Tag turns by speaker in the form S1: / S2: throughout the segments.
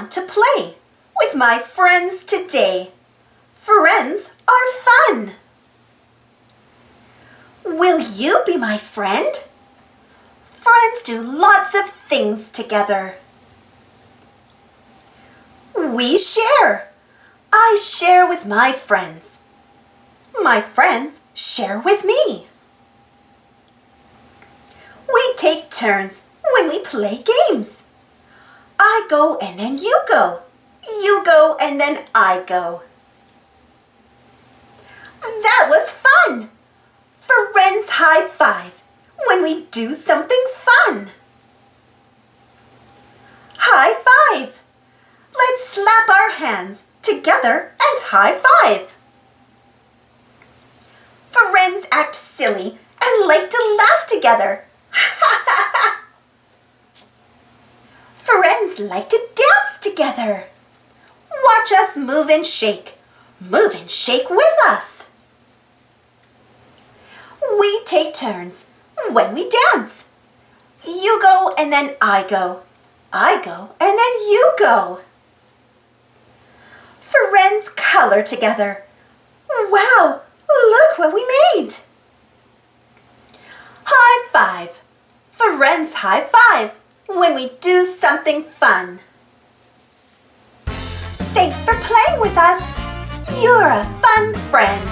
S1: want to play with my friends today. Friends are fun. Will you be my friend? Friends do lots of things together. We share. I share with my friends. My friends share with me. We take turns when we play games. I go and then you go. You go and then I go. That was fun. Friends high five when we do something fun. High five. Let's slap our hands together and high five. Friends act silly and like to laugh together. Friends like to dance together. Watch us move and shake. Move and shake with us. We take turns when we dance. You go and then I go. I go and then you go. Friends color together. Wow, look what we made. High five. Friends high five when we do something fun. Thanks for playing with us. You're a fun friend.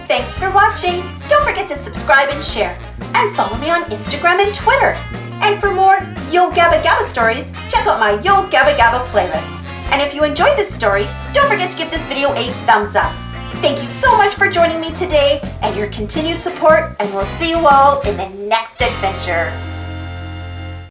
S1: Thanks for watching. Don't forget to subscribe and share. And follow me on Instagram and Twitter. And for more Yo Gabba Gabba stories, check out my Yo Gabba Gabba playlist. And if you enjoyed this story, don't forget to give this video a thumbs up. Thank you so much for joining me today and your continued support, and we'll see you all in the next adventure.